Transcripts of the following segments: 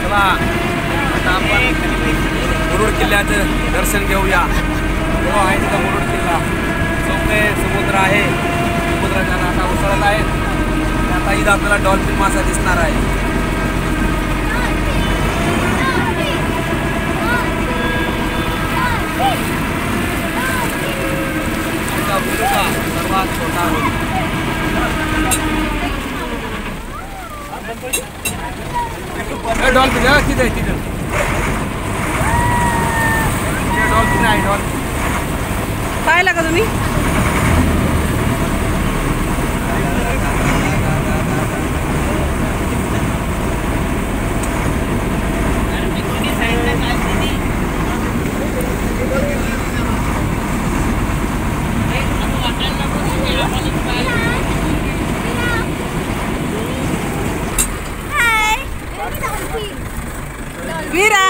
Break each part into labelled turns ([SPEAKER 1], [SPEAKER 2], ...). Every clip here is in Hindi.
[SPEAKER 1] चला आता आपण मुरुड किल्ल्याचं दर्शन घेऊया। तो आहे तिथं मुरुड किल्ला, सौम्य समुद्र आहे, समुद्राच्या लाटा उसळत आहेत। आता इथं आपल्याला डॉल्फिन मासा दिसणार आहे। सर्वात छोटा डॉल्फिन किती आहे तिथं? डॉल्फिन आहे, डॉल्फिन
[SPEAKER 2] पाहिला का तुम्ही? वीरा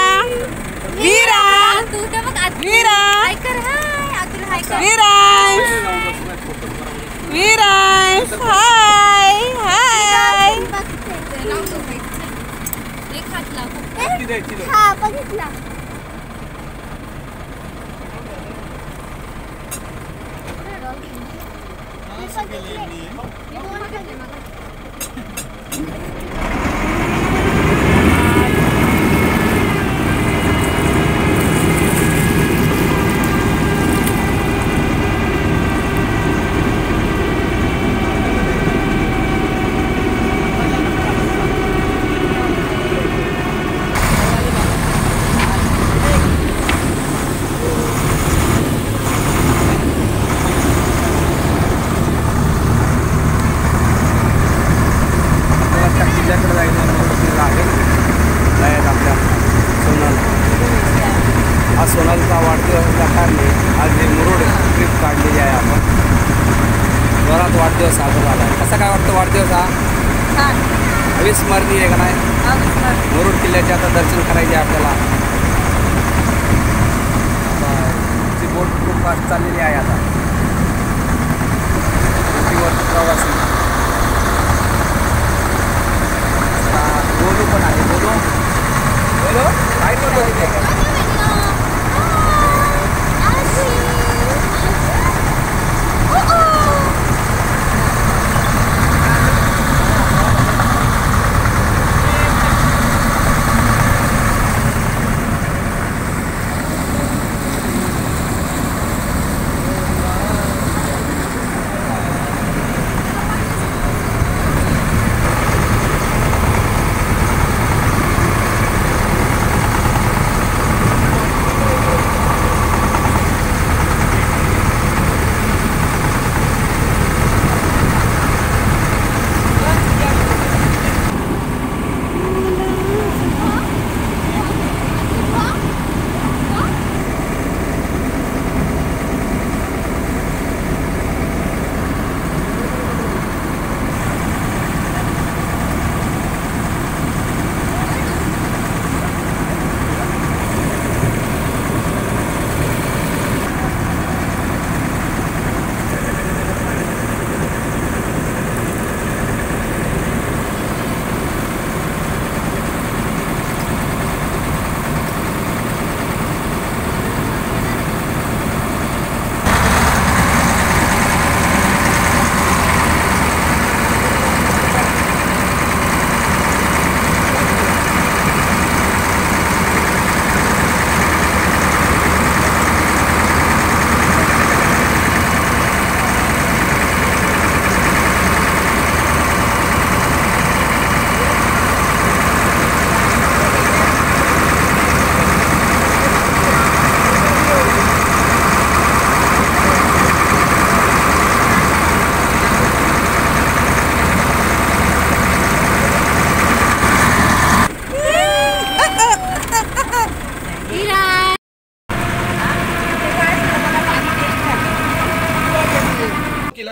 [SPEAKER 2] वीरा वीरा वीरांश हाय हाय।
[SPEAKER 3] हा बघितला।
[SPEAKER 1] आज सोनालचा वाढदिवस असल्या कारणे आज हे मुरुड ट्रिप काढलेली आहे आपण। जोरात वाढदिवस साजरा झाला आहे। कसा काय वाटतं वाढदिवस हा? अविस्मरणीय आहे का नाही? मुरुड किल्ल्याचे आता दर्शन करायचे आपल्याला। ती बोट खूप फास्ट चाललेली आहे आता, बोटीवर प्रवासी। बोलू पण आहे, बोलू बोलू काय करतो?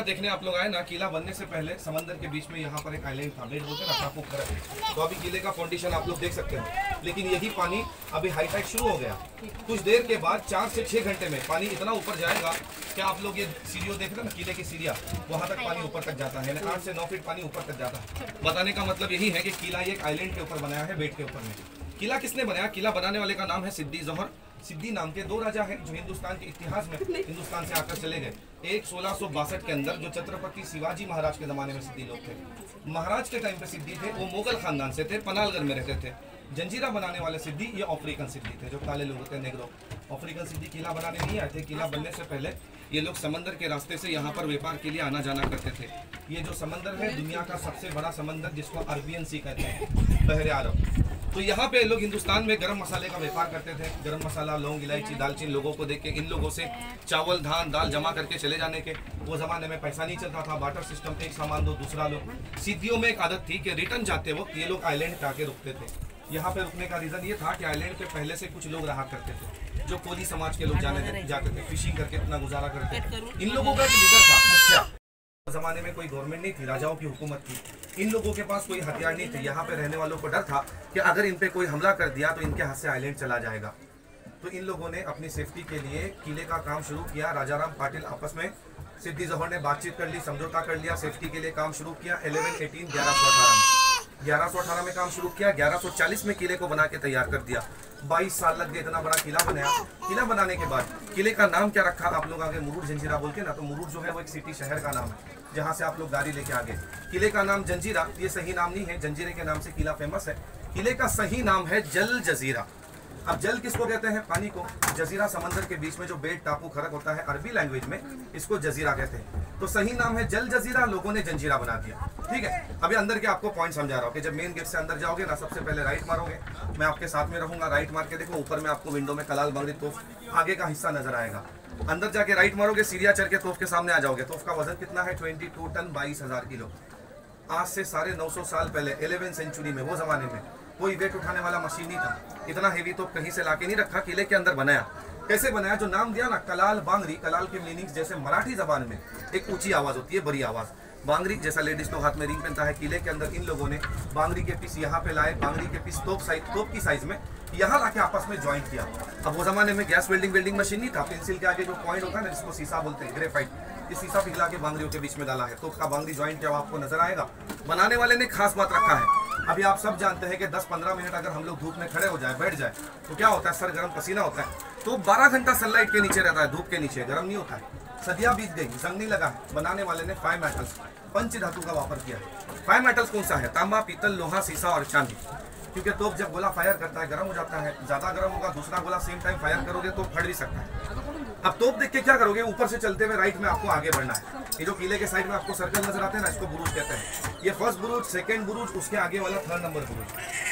[SPEAKER 4] देखने आप लोग आए ना, किला बनने से पहले समंदर के बीच में यहाँ पर एक आइलैंड था, बेट बोलते हैं ना, टापू खड़ा। तो अभी किले का फाउंडेशन आप लोग देख सकते हो, लेकिन यही पानी अभी हाई टाइड शुरू हो गया। कुछ देर के बाद 4 से 6 घंटे में पानी इतना ऊपर जाएगा कि आप लोग ये सीढ़ियों देख रहे हैं ना, किले की सीढ़ियाँ, वहाँ तक पानी ऊपर तक जाता है, 8 से 9 फीट पानी ऊपर तक जाता है। बताने का मतलब यही है कि किला एक आइलैंड के ऊपर बनाया है, बेट के ऊपर में। किला किसने बनाया? किला बनाने वाले का नाम है सिद्दी जोहर। सिद्दी नाम के दो राजा हैं जो हिंदुस्तान के इतिहास में हिंदुस्तान से आकर चले गए। एक 1662 के अंदर जो छत्रपति शिवाजी महाराज के जमाने में सिद्दी लोग थे। महाराज के टाइम पे सिद्दी थे, वो मुगल खानदान से थे, पनालगढ़ में रहते थे। जंजीरा बनाने वाले सिद्दी ये अफ्रीकन सिद्दी थे, जो काले लोग होते हैं, नेग्रो। अफ्रीकन सिद्दी किला बनाने नहीं आए थे। किला बनने से पहले ये लोग समंदर के रास्ते से यहाँ पर व्यापार के लिए आना जाना करते थे। ये जो समंदर है दुनिया का सबसे बड़ा समंदर, जिसको अरबियन सी कहते हैं, बहरे अरब। तो यहाँ पे लोग हिंदुस्तान में गरम मसाले का व्यापार करते थे। गरम मसाला, लौंग, इलायची, दालचीनी लोगों को देख के इन लोगों से चावल, धान, दाल जमा करके चले जाने के। वो जमाने में पैसा नहीं चलता था, बार्टर सिस्टम, एक सामान दो दूसरा लो। सिद्धियों में एक आदत थी कि रिटर्न जाते वक्त ये लोग आइलैंड पे आके रुकते थे। यहाँ पे रुकने का रीज़न ये था कि आइलैंड पे पहले से कुछ लोग रहा करते थे, जो कोली समाज के लोग जाते थे, फिशिंग करके अपना गुजारा करते थे। इन लोगों का एक लीडर था, मुखिया। जमाने में कोई गवर्नमेंट नहीं थी, राजाओं की हुकूमत थी। इन लोगों के पास कोई हथियार नहीं थे। यहाँ पे रहने वालों को डर था कि अगर इन पे कोई हमला कर दिया तो इनके हाथ से आइलैंड चला जाएगा। तो इन लोगों ने अपनी सेफ्टी के लिए किले का काम शुरू किया। राजाराम पाटिल आपस में सिद्दी जोहर ने बातचीत कर ली, समझौता कर लिया, सेफ्टी के लिए काम शुरू किया। 1118 में काम शुरू किया। 1140 में किले को बना के तैयार कर दिया। 22 साल लग गए, इतना बड़ा किला बनाया। किला बनाने के बाद किले का नाम क्या रखा? आप लोग आगे मुरुड जंजीरा बोल के ना, तो मुरुड जो है वो एक सिटी, शहर का नाम है जहाँ से आप लोग गाड़ी लेके आगे। किले का नाम जंजीरा, ये सही नाम नहीं है, जंजीरे के नाम से किला फेमस है। किले का सही नाम है जल जजीरा। अब जल किसको कहते हैं? पानी को। जजीरा समंदर के बीच में जो बेट, टापू, खरक होता है, अरबी लैंग्वेज में इसको जजीरा कहते हैं। तो सही नाम है जल जजीरा, लोगों ने जंजीरा बना दिया। ठीक है, अभी अंदर के आपको पॉइंट समझा रहा हूँ कि जब मेन गेट से अंदर जाओगे ना, सबसे पहले राइट मारोगे, मैं आपके साथ में रहूंगा। राइट मार के देखो, ऊपर में आपको विंडो में कलाल बांगड़ी तोफ आगे का हिस्सा नजर आएगा। अंदर जाके राइट मारोगे, सीरिया चढ़ के तोफ के सामने आ जाओगे। तोफ का वजन कितना है? 22 टन, 22,000 किलो। आज से 950 साल पहले 11वीं सेंचुरी में, वो जमाने में कोई वेट उठाने वाला मशीन नहीं था। इतना हेवी तो कहीं से लाके नहीं रखा, किले के अंदर बनाया। कैसे बनाया? जो नाम दिया ना, कलाल बांगरी। कलाल के मीनिंग्स जैसे मराठी जबान में एक ऊंची आवाज होती है, बड़ी आवाज। बांगरी जैसा लेडीज तो हाथ में रिंग पहनता है। किले के अंदर इन लोगों ने बांगरी के पीस यहाँ पे लाए, बांगरी के पीस तोप की साइज में यहाँ लाके आपस में ज्वाइंट किया। अब वो जमाने में गैस वेल्डिंग मशीन नहीं था। पेंसिल के आगे जो पॉइंट होता है ना, जिसको सीसा बोलते हैं, ग्रेफाइट, ये सीसा पिघला के बांगरियों के बीच में डाला है। तो उसका बांगरी ज्वाइंट क्या आपको नजर आएगा। बनाने वाले ने खास बात रखा है। अभी आप सब जानते हैं कि 10-15 मिनट अगर हम लोग धूप में खड़े हो जाए, बैठ जाए, तो क्या होता है? सर गर्म, पसीना होता है। तो 12 घंटा सनलाइट के नीचे रहता है, धूप के नीचे, गर्म नहीं होता है। सदियां बीत गई, जंग नहीं लगा है। बनाने वाले ने 5 मेटल्स, पंच धातु का वापर किया है। 5 मेटल्स कौन सा है? तांबा, पीतल, लोहा, सीसा और चांदी। क्योंकि तोप जब गोला फायर करता है गर्म हो जाता है। ज्यादा गर्म होगा, दूसरा गोला सेम टाइम फायर करोगे तो फट भी सकता है। अब तोप देख के क्या करोगे? ऊपर से चलते हुए राइट में आपको आगे बढ़ना है। ये जो किले के साइड में आपको सर्कल नजर आते हैं ना, इसको बुरुज कहते हैं। ये फर्स्ट बुरुज, सेकंड बुरुज, उसके आगे वाला 3rd नंबर बुरुज।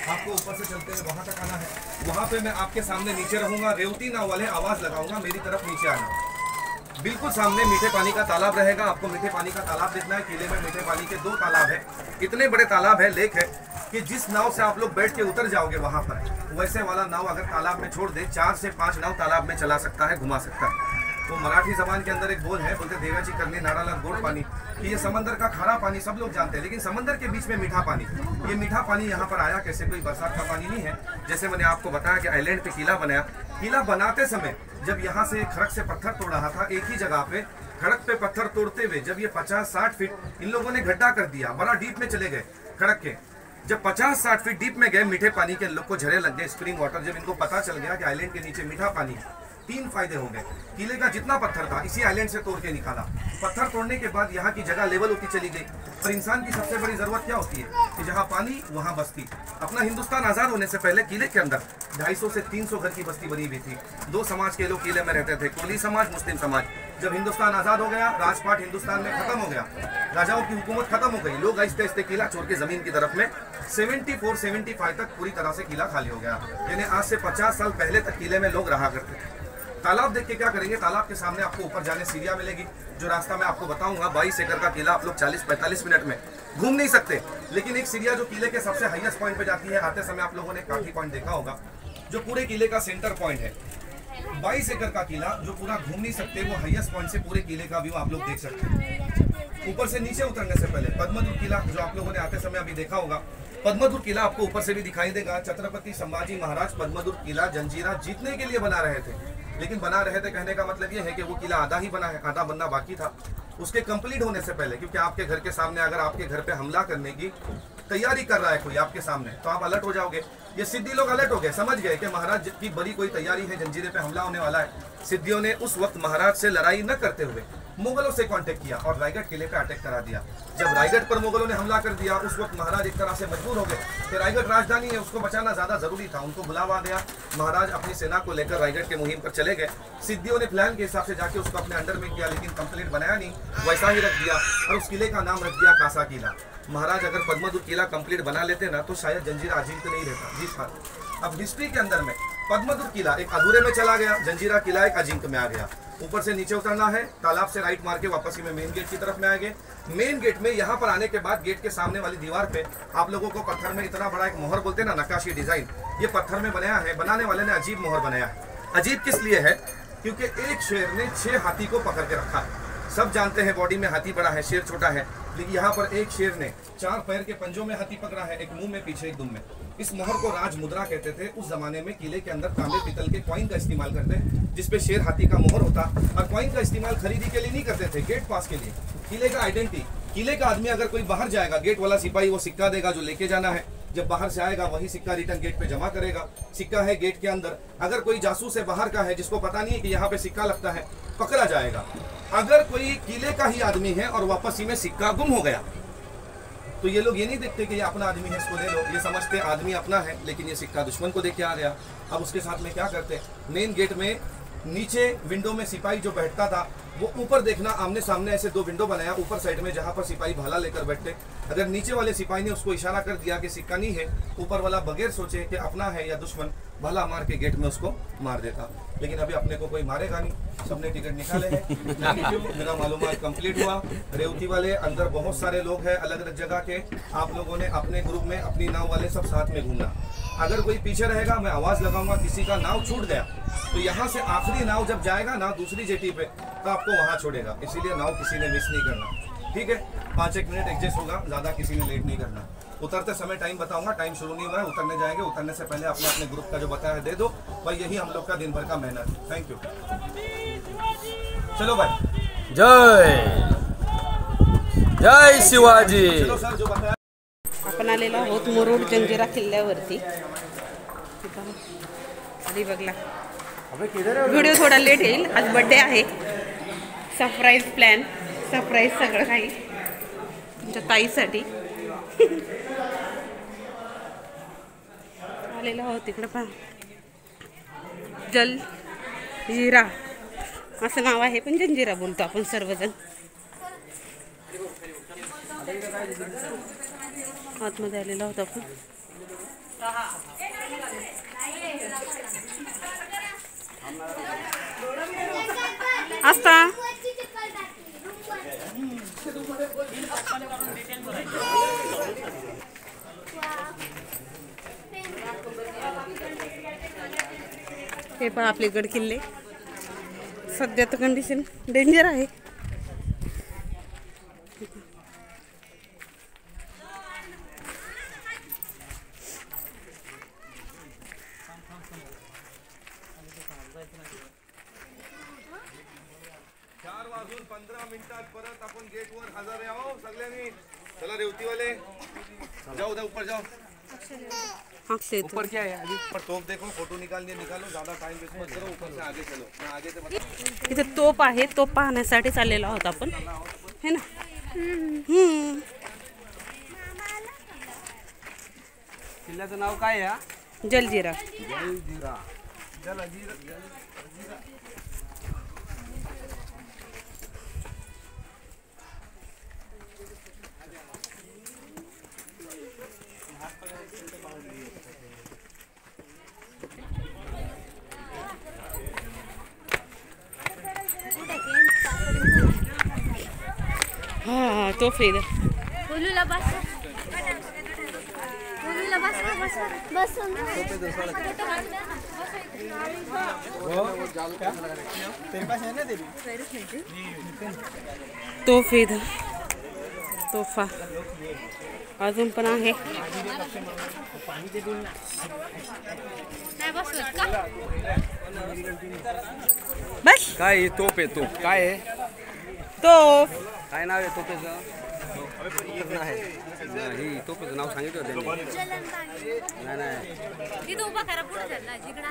[SPEAKER 4] आपको ऊपर से चलते हुए वहां तक आना है। वहां पे मैं आपके सामने नीचे रहूंगा, रेवती नाव वाले आवाज लगाऊंगा, मेरी तरफ नीचे आना। बिल्कुल सामने मीठे पानी का तालाब रहेगा। आपको मीठे पानी का तालाब देखना है। किले में मीठे पानी के 2 तालाब है। इतने बड़े तालाब है, लेक है, कि जिस नाव से आप लोग बैठ के उतर जाओगे वहां पर, वैसे वाला नाव अगर तालाब में छोड़ दे, 4 से 5 नाव तालाब में चला सकता है, घुमा सकता है। तो मराठी जबान के अंदर एक बोल है, बोलते देवाची करने नाराला गोड़ पानी, कि ये समंदर का खारा पानी सब लोग जानते हैं, लेकिन समंदर के बीच में मीठा पानी। ये मीठा पानी यहाँ पर आया कैसे? कोई बरसात का पानी नहीं है। जैसे मैंने आपको बताया कि आइलैंड पे किला बनाया। किला बनाते समय जब यहाँ से खड़क से पत्थर तोड़ रहा था, एक ही जगह पे खड़क पे पत्थर तोड़ते हुए जब ये 50-60 फीट इन लोगों ने गड्ढा कर दिया, बड़ा डीप में चले गए खड़क के। जब 50-60 फीट डीप में गए, मीठे पानी के लोग को झरे लग गए, स्प्रिंग वाटर। जब इनको पता चल गया कि आइलैंड के नीचे मीठा पानी है, 3 फायदे हो गए। किले का जितना पत्थर था इसी आइलैंड से तोड़ के निकाला। पत्थर तोड़ने के बाद यहाँ की जगह लेवल होती चली गई। पर इंसान की सबसे बड़ी जरूरत क्या होती है? कि जहाँ पानी वहाँ बस्ती। अपना हिंदुस्तान आजाद होने से पहले किले के अंदर 250 से 300 घर की बस्ती बनी हुई थी। 2 समाज के लोग किले में रहते थे, कोली समाज, मुस्लिम समाज। जब हिंदुस्तान आजाद हो गया, राजपाट हिंदुस्तान में खत्म हो गया, राजाओं की हुकूमत खत्म हो गई, लोग आहिस्ते आहिस्ते किला छोड़ के जमीन की तरफ में 74-75 तक पूरी तरह से किला खाली हो गया। यानी आज से 50 साल पहले तक किले में लोग रहा करते थे। तालाब देख के क्या करेंगे? तालाब के सामने आपको ऊपर जाने सीढ़ियां मिलेगी। जो रास्ता मैं आपको बताऊंगा, 22 एकड़ का किला आप लोग 40-45 मिनट में घूम नहीं सकते। लेकिन एक सीढ़िया जो किले के सबसे हाईएस्ट पॉइंट पे जाती है, आते समय आप लोगों ने काठी पॉइंट देखा होगा, जो पूरे किले का सेंटर पॉइंट है। 22 एकड़ का किला जो पूरा घूम नहीं सकते, वो हाईएस्ट पॉइंट से पूरे किले का व्यू आप लोग देख सकते हैं। ऊपर से नीचे उतरने से पहले पद्मदुर किला जो आप लोगों ने आते समय अभी देखा होगा, पद्मदुर किला आपको ऊपर से भी दिखाई देगा। छत्रपति संभाजी महाराज पद्मदुर किला जंजीरा जीतने के लिए बना रहे थे, लेकिन बना रहे थे कहने का मतलब ये है कि वो किला आधा ही बना है, आधा बनना बाकी था। उसके कंप्लीट होने से पहले, क्योंकि आपके घर के सामने अगर आपके घर पे हमला करने की तैयारी कर रहा है कोई आपके सामने, तो आप अलर्ट हो जाओगे। ये सिद्धि लोग अलर्ट हो गए, समझ गए कि महाराज की बड़ी कोई तैयारी है, जंजीरे पे हमला होने वाला है। सिद्धियों ने उस वक्त महाराज से लड़ाई न करते हुए मुगलों से कांटेक्ट किया और रायगढ़ किले पे अटैक करा दिया। जब रायगढ़ पर मुगलों ने हमला कर दिया, उस वक्त महाराज एक तरह से मजबूर हो गए कि रायगढ़ राजधानी है, उसको बचाना ज्यादा जरूरी था। उनको बुलावा दिया, महाराज अपनी सेना को लेकर रायगढ़ के मुहिम पर चले गए। सिद्धियों ने प्लान के हिसाब से जाके उसको अपने अंडर में किया, लेकिन कंप्लीट बनाया नहीं, वैसा ही रख दिया और उस किले का नाम रख दिया कासा किला। महाराज अगर पद्मदुर किला कंप्लीट बना लेते ना तो शायद जंजीरा अजिंक्य नहीं रहता। जी हाँ, अब हिस्ट्री के अंदर में पद्मदुर किला एक अधूरे में चला गया, जंजीरा किला एक अजिंक्य में आ गया। ऊपर से नीचे उतरना है, तालाब से राइट मार के वापस ही में मेन गेट की तरफ में आएंगे। मेन गेट में यहाँ पर आने के बाद गेट के सामने वाली दीवार पे आप लोगों को पत्थर में इतना बड़ा एक मोहर बोलते हैं ना, नक्काशी डिजाइन, ये पत्थर में बनाया है। बनाने वाले ने अजीब मोहर बनाया है। अजीब किस लिए है? क्योंकि एक शेर ने 6 हाथी को पकड़ के रखा है। सब जानते हैं बॉडी में हाथी बड़ा है, शेर छोटा है, लेकिन यहाँ पर एक शेर ने 4 पैर के पंजों में हाथी पकड़ा है, एक मुंह में, पीछे एक दुम में। इस मोहर को राज मुद्रा कहते थे। उस जमाने में किले के अंदर तांबे पीतल के कॉइन का इस्तेमाल करते, जिसपे शेर हाथी का मोहर होता। और कॉइन का इस्तेमाल खरीदी के लिए नहीं करते थे, गेट पास के लिए। किले का आइडेंटिटी, किले का आदमी अगर कोई बाहर जाएगा, गेट वाला सिपाही वो सिक्का देगा जो लेके जाना है। जब बाहर से आएगा वही सिक्का रिटर्न गेट पे जमा करेगा। सिक्का है गेट के अंदर। अगर कोई जासूस है बाहर का है, जिसको पता नहीं है कि यहाँ पे सिक्का लगता है, पकड़ा जाएगा। अगर कोई किले का ही आदमी है और वापस ही में सिक्का गुम हो गया, तो ये लोग ये नहीं देखते कि ये अपना आदमी है, इसको ले लो। ये समझते आदमी अपना है, लेकिन ये सिक्का दुश्मन को देके आ गया। अब उसके साथ में क्या करते, मेन गेट में नीचे विंडो में सिपाही जो बैठता था, वो ऊपर देखना, आमने सामने ऐसे 2 विंडो बनाया ऊपर साइड में, जहां पर सिपाही भाला लेकर बैठते। अगर नीचे वाले सिपाही ने उसको इशारा कर दिया कि सिक्का नहीं है, ऊपर वाला बगैर सोचे कि अपना है या दुश्मन, भाला मार के गेट में उसको मार देता। लेकिन अभी अपने को कोई मारेगा नहीं, सबने टिकट निकाले हैं। मेरा मालूमात कंप्लीट हुआ। रेवती वाले अंदर बहुत सारे लोग हैं अलग अलग जगह के। आप लोगों ने अपने ग्रुप में अपनी नाव वाले सब साथ में घूमना। अगर कोई पीछे रहेगा, मैं आवाज लगाऊंगा, किसी का नाव छूट गया तो यहाँ से आखिरी नाव जब जाएगा ना दूसरी जेटी पे, तो आपको वहाँ छोड़ेगा। इसीलिए नाव किसी ने मिस नहीं करना, ठीक है? 5-1 मिनट एडजस्ट होगा, ज्यादा किसी ने लेट नहीं करना। उतरते समय टाइम बताऊंगा, टाइम शुरू नहीं हुआ है, उतरने जाएंगे। उतरने से पहले अपने अपने ग्रुप का जो बताया है दे दो भाई, यही हम लोग का दिन भर का मेहनत है। Thank you. चलो भाई,
[SPEAKER 1] जय शिवाजी।
[SPEAKER 4] चलो सर, जो बताया।
[SPEAKER 2] आपण आलेलो आहोत मुरुड जंजिरा किल्ल्यावरती। आधी बघला व्हिडिओ थोडा लेट येईल, आज बर्थडे आहे। सरप्राईज प्लॅन, सरप्राईज सगळं काही तुमच्या ताईसाठी आलेलो आहोत। तिकडे पहा जलजीरा असं नाव आहे, पण जंजिरा बोलतो आपण सर्वजण। आतमध्ये आलेलो आहोत आपण। आस्था हे पहा आपले गड किल्ले। सध्या तर कंडिशन डेंजर आहे।
[SPEAKER 4] चार वाजून 15 मिनिटात परत आपण गेटवर हजर आहो सगळ्यांनी। चला रेवतीवाले, जाओ उधर ऊपर जाओ।
[SPEAKER 1] ऊपर क्या है अभी?
[SPEAKER 4] पर तोप देखो, फोटो निकालने निकालो, ज्यादा टाइम वेस्ट मत करो, ऊपर से आगे चलो। मैं आगे से बता।
[SPEAKER 2] इथे तोप आहे, तोप पाहण्यासाठी चाललेलो आहोत आपण, है ना?
[SPEAKER 1] किल्ल्याचं नाव काय आहे?
[SPEAKER 2] जलजीरा।
[SPEAKER 1] जलजीरा।
[SPEAKER 2] हाँ तो फिर तोफा अजून पण आहे। बस
[SPEAKER 1] काय तोप आहे? तोप काय आहे?
[SPEAKER 2] तोफ
[SPEAKER 1] काय नाव आहे तोपेचं? ही तोफेचं नाव सांगितलं होतं त्यांनी. नाही
[SPEAKER 3] तिथं उभा करा पुढे चला जिकडं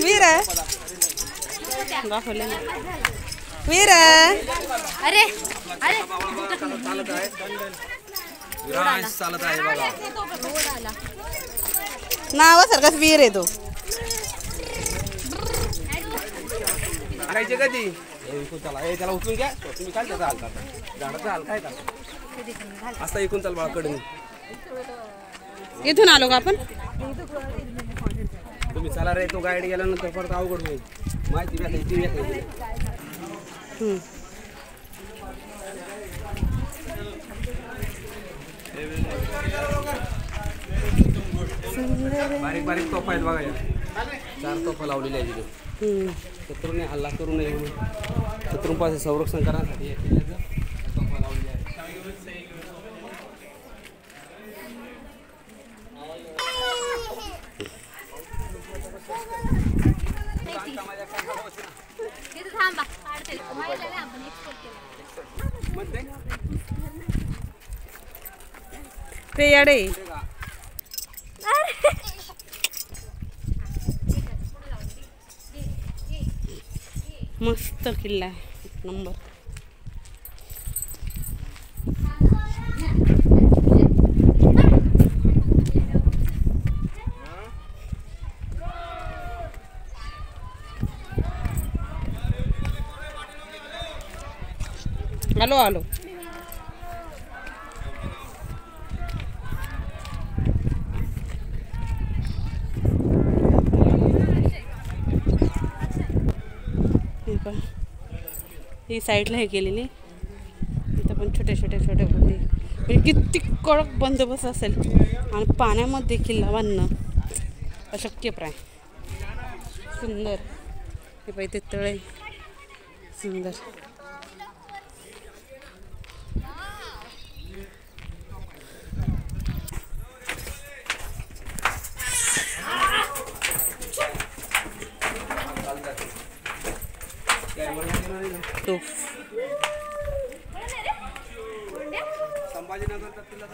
[SPEAKER 2] वीर दाखवले वीर
[SPEAKER 3] अरे अरे
[SPEAKER 1] चालत आहे विराज चालत आहे बघा.
[SPEAKER 2] नावासारखाच वीर आहे तो.
[SPEAKER 1] करायचे कधी चला त्याला उचलून घ्या. तुम्ही काय त्याचा हालता झाडाचा हाल काय का असता ऐकून चाल बाळाकडे.
[SPEAKER 2] इथून आलो का आपण.
[SPEAKER 1] तुम्ही चला रे. तो गाईड गेल्यानंतर परत अवघड होईल. माहिती भेटायची बारीक बारीक तोफा आहेत बघा. 4 तोफा लावलेल्या आहेत तिथे. शत्रूने हल्ला करू नये म्हणून शत्रूंपासून संरक्षण करण्यासाठी या किल्ल्याचं तोफा लावलेल्या आहेत.
[SPEAKER 3] तिथं थांबा काढते माहिती नाही आपण एक्सपोर्ट केलं.
[SPEAKER 2] ते याडे मस्त किल्ला आहे. नंबर आलो आलो. ही साईडला हे केलेली. इथं पण छोटे म्हणजे किती कडक बंदोबस्त असेल. आणि पाण्यामध्ये किल्ला बांधणं अशक्यप्राय. सुंदर हे पाहिजे ते तळे सुंदर.
[SPEAKER 1] संभाजीनगर तिला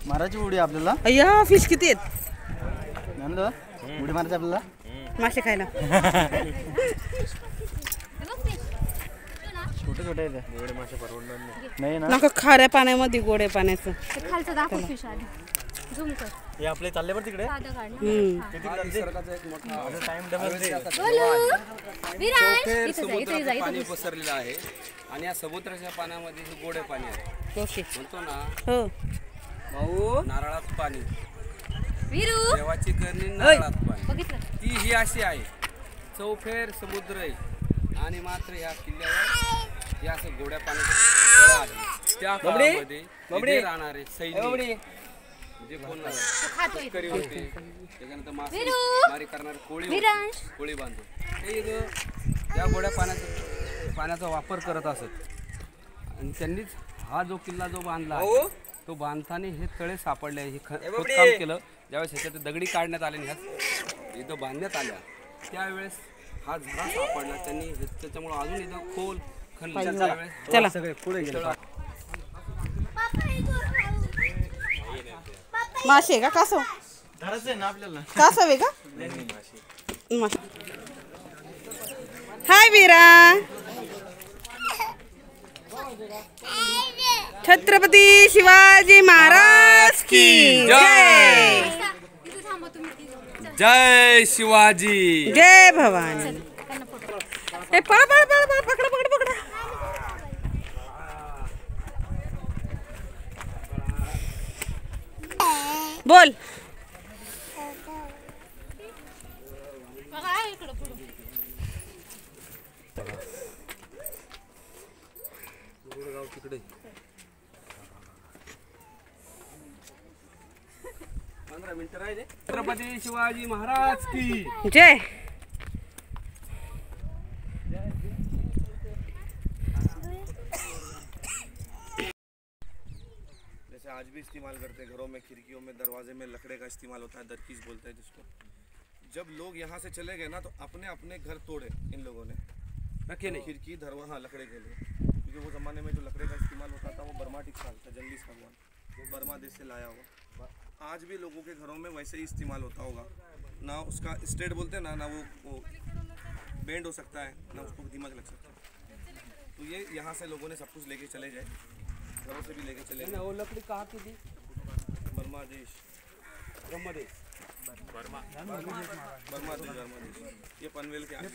[SPEAKER 5] मारायची उडी आपल्याला.
[SPEAKER 2] अय्या फिश किती आहेत.
[SPEAKER 5] उडी मारायची आपल्याला.
[SPEAKER 2] मासे खायला
[SPEAKER 5] छोटे छोटे आहेत एवढे मासे परवडणार नाही ना.
[SPEAKER 2] नका खाऱ्या पाण्यामध्ये गोड्या पाण्याचं.
[SPEAKER 3] खालचं दाखव फिश आली झूम कर.
[SPEAKER 5] हे आपले चालले बरं तिकडे.
[SPEAKER 3] साधं काढ.
[SPEAKER 1] निसर्गाचा एक मोठा
[SPEAKER 5] टाइम डबल
[SPEAKER 1] चौफेर समुद्राचं पाणी पसरलेलं आहे. आणि या समुद्राच्या पाण्यामध्ये हे गोडे पाणी आहे.
[SPEAKER 2] ओके
[SPEAKER 1] म्हणतो ना
[SPEAKER 2] हो
[SPEAKER 1] भाऊ नारळात पाणी
[SPEAKER 3] वीरू
[SPEAKER 1] देवाची करणी नारळात पाणी.
[SPEAKER 3] बघितलं
[SPEAKER 1] ती ही अशी आहे. चौफेर समुद्र आहे आणि मात्र ह्या किल्ल्यावर या असं गोड्या पाण्याचं तळं आहे. त्या काळामध्ये इथे राहणारे सैनिक जे कोण शेतकरी होते त्याच्यानंतर मासेमारी करणारे कोळी बांधव ते या गोड्या पाण्याचा वापर करत असत. आणि त्यांनीच हा जो किल्ला जो बांधला तो बांधताना हे तळे सापडले. हे खोदकाम केलं. ज्यावेळेस ह्याच्यात दगडी काढण्यात आले ह्याच इथं बांधण्यात आल्या त्यावेळेस हा झरा सापडला. त्यांनी त्याच्यामुळे अजून इथं खोल खणलं. त्यावेळेस सगळे पुढे गेले.
[SPEAKER 2] मासे आहे का कासव.
[SPEAKER 5] धरायचं आहे ना आपल्याला.
[SPEAKER 2] कासव आहे का. हाय वीरा. छत्रपती शिवाजी महाराज की जय.
[SPEAKER 1] जय शिवाजी.
[SPEAKER 2] जय भवानी. ए पळा पळा पळा पळा पकडा पकडा पकडा. बोल.
[SPEAKER 1] तिकडे 15 मिनिटं राहिले. छत्रपती शिवाजी महाराज की
[SPEAKER 2] जय.
[SPEAKER 4] इस्तेमाल करते हैं घरों में, खिड़कियों में, दरवाजे में लकड़े का इस्तेमाल होता है, दरकीज बोलते हैं जिसको। जब लोग यहाँ से चले गए ना तो अपने अपने घर तोड़े इन लोगों ने,
[SPEAKER 1] रखे नहीं
[SPEAKER 4] खिड़की दरवाजा, हाँ लकड़े के लिए, क्योंकि वो ज़माने में जो लकड़े का इस्तेमाल होता था वो बर्माटिक साल था, जंगली सागवान, वो बर्मा देश से लाया हुआ। आज भी लोगों के घरों में वैसे ही इस्तेमाल होता होगा ना, उसका स्ट्रेट बोलते हैं ना वो बेंड हो सकता है ना, उसको दिमाग लग सकता है। तो ये यहाँ से लोगों ने सब कुछ लेके चले गए, घरों से भी लेके चले गए।
[SPEAKER 1] वो लकड़ी कहाँ की थी?
[SPEAKER 4] बर्मा देश,
[SPEAKER 1] ब्रह्मदेश,
[SPEAKER 4] बर्मा देश, ये पनवेल के आगे।